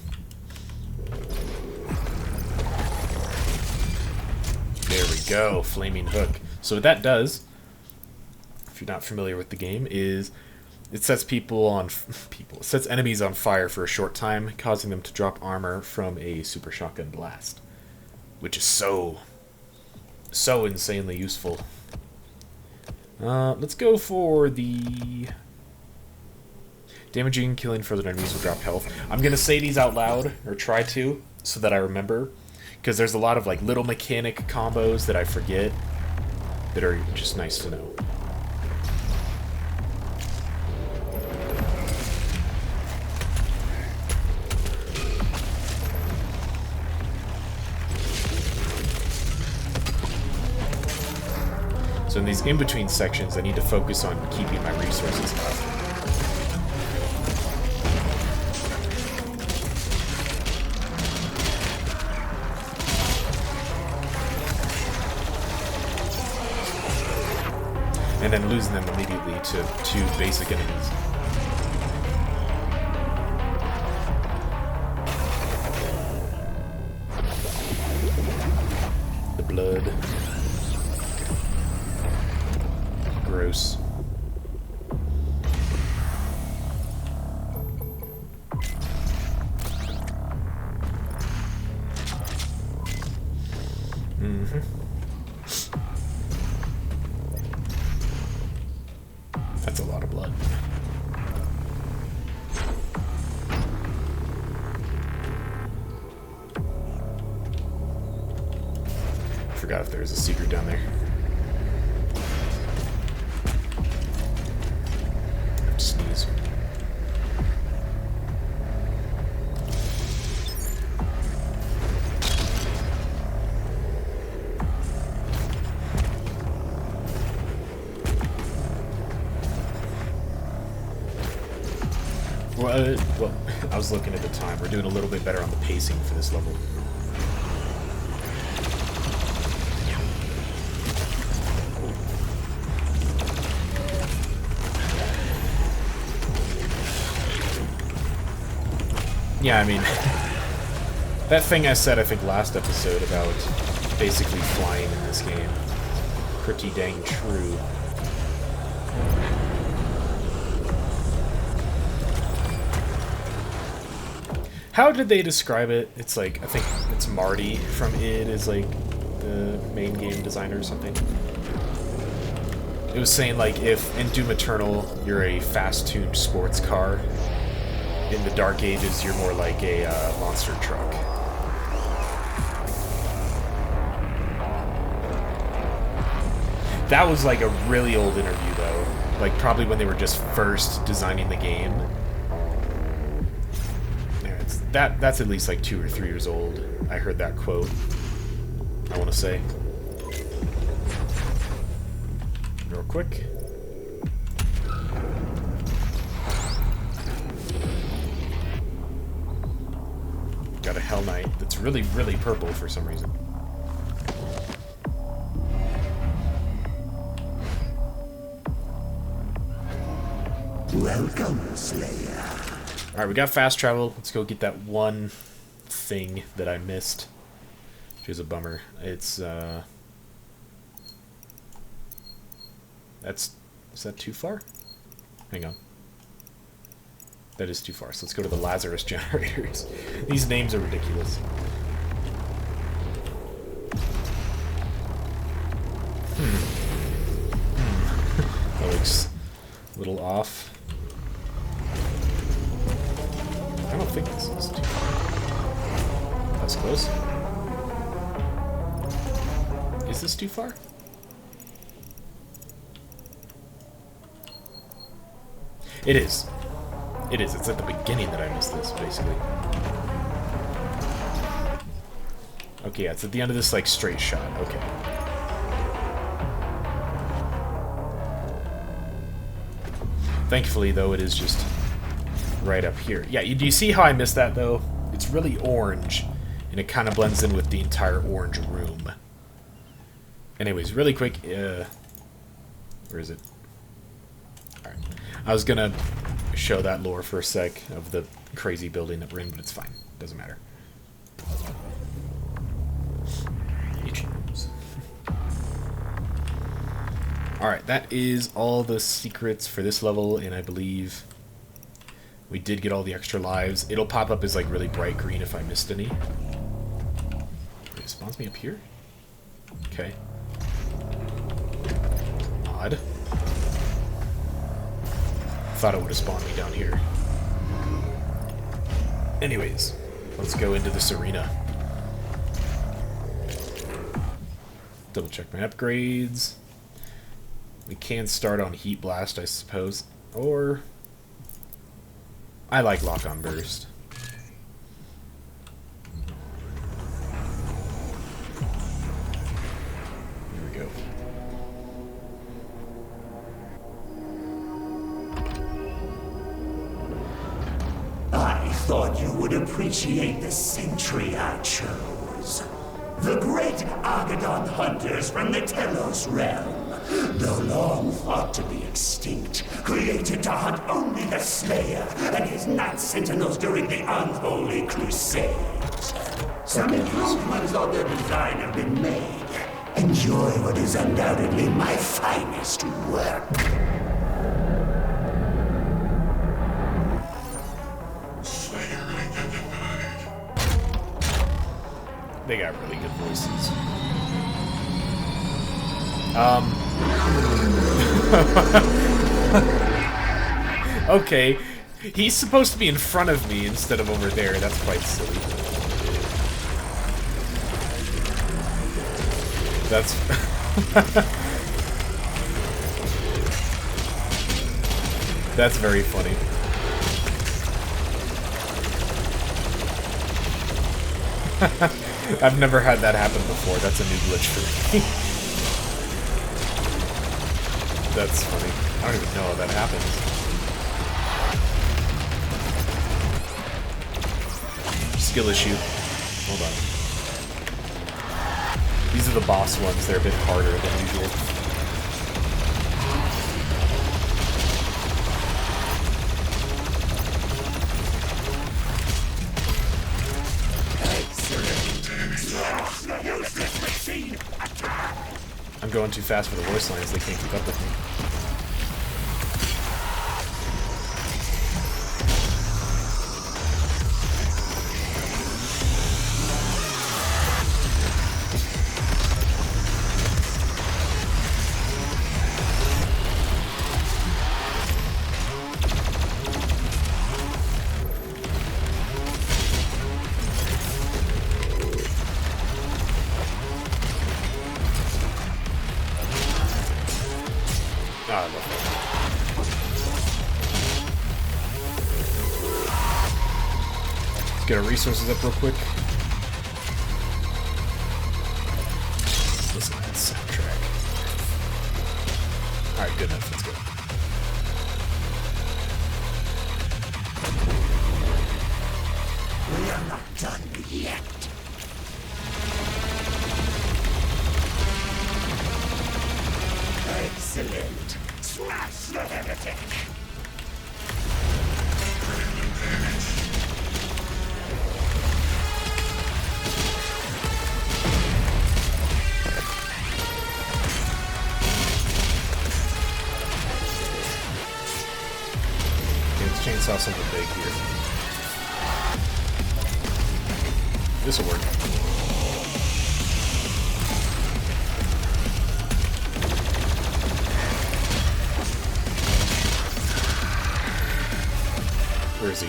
There we go, Flaming Hook. So what that does, if you're not familiar with the game, is it sets it sets enemies on fire for a short time, causing them to drop armor from a super shotgun blast, which is so insanely useful. Let's go for the damaging, killing further enemies will drop health. I'm gonna say these out loud, or try to, so that I remember, because there's a lot of like little mechanic combos that I forget that are just nice to know. So in these in-between sections, I need to focus on keeping my resources up. And then losing them immediately to two basic enemies. The blood. Gross. That's a lot of blood. I forgot if there was a secret down there. Sneeze. Well, I was looking at the time. We're doing a little bit better on the pacing for this level. Yeah, I mean, that thing I said, I think, last episode about basically flying in this game, pretty dang true. How did they describe it? It's like, I think it's Marty from id is like the main game designer or something. It was saying like if in Doom Eternal you're a fast-tuned sports car, in the Dark Ages you're more like a monster truck. That was like a really old interview though, like probably when they were just first designing the game. That's at least like 2 or 3 years old. I heard that quote, I want to say. Real quick. Got a Hell Knight that's really, really purple for some reason. Welcome, Slayer. Alright, we got fast travel. Let's go get that one thing that I missed. Which is a bummer. It's, is that too far? Hang on. That is too far. So let's go to the Lazarus generators. These names are ridiculous. That looks a little off. I don't think this is too far. That's close. Is this too far? It is. It is. It's at the beginning that I missed this, basically. Okay, yeah, it's at the end of this, like, straight shot. Okay. Thankfully, though, it is just right up here. Yeah, do you see how I missed that, though? It's really orange, and it kind of blends in with the entire orange room. Anyways, really quick, where is it? Alright. I was gonna show that lore for a sec of the crazy building that we're in, but it's fine. Doesn't matter. Alright, that is all the secrets for this level, and I believe we did get all the extra lives. It'll pop up as like really bright green if I missed any. Wait, it spawns me up here? Okay. Odd. Thought it would have spawned me down here. Anyways, let's go into this arena. Double check my upgrades. We can start on Heat Blast, I suppose. Or I like Lock on Burst. Here we go. I thought you would appreciate the sentry I chose. The great Argadon hunters from the Telos realm, though long thought to be extinct, created to hunt only the Slayer and his Night Sentinels during the Unholy Crusades. Some improvements on their design have been made. Enjoy what is undoubtedly my finest work. They got really good voices. Okay, he's supposed to be in front of me instead of over there. That's quite silly. That's... That's very funny. I've never had that happen before. That's a new glitch for me. That's funny. I don't even know how that happens. Skill issue. Hold on. These are the boss ones. They're a bit harder than usual. I'm going too fast for the voice lines. They can't keep up with me. Oh, I love that. Let's get our resources up real quick. Listen to that soundtrack. Alright, good enough. Let's go. We are not done yet. Excellent. Smash the heretic. Okay, let's chainsaw something big here. This'll work. Where is he?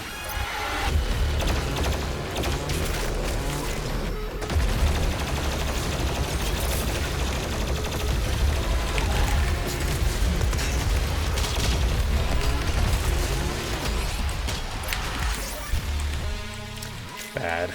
Bad.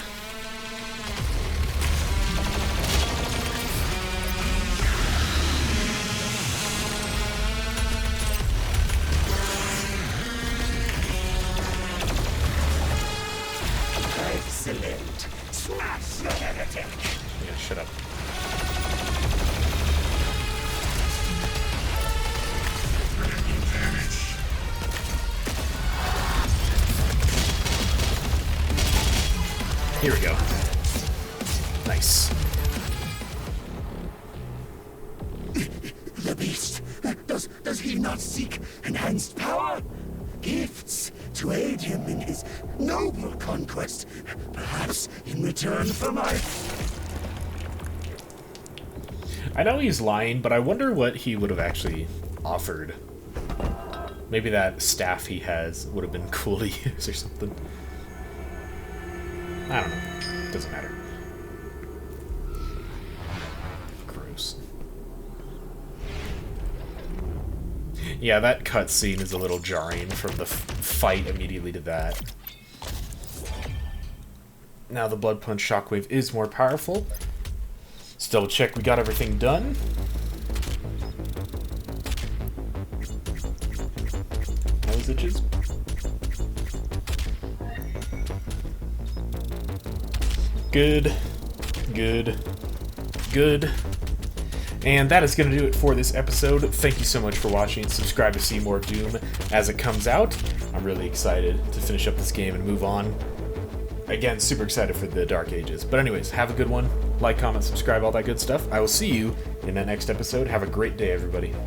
Here we go. Nice. The beast. Does he not seek enhanced power? Gifts to aid him in his noble conquest. Perhaps in return for my... I know he's lying, but I wonder what he would have actually offered. Maybe that staff he has would have been cool to use or something. I don't know. Doesn't matter. Gross. Yeah, that cutscene is a little jarring from the fight immediately to that. Now the Blood Punch Shockwave is more powerful. Let's double check we got everything done. Nose itches. Good. Good. Good. And that is going to do it for this episode. Thank you so much for watching. Subscribe to see more Doom as it comes out. I'm really excited to finish up this game and move on. Again, super excited for the Dark Ages. But anyways, have a good one. Like, comment, subscribe, all that good stuff. I will see you in the next episode. Have a great day, everybody.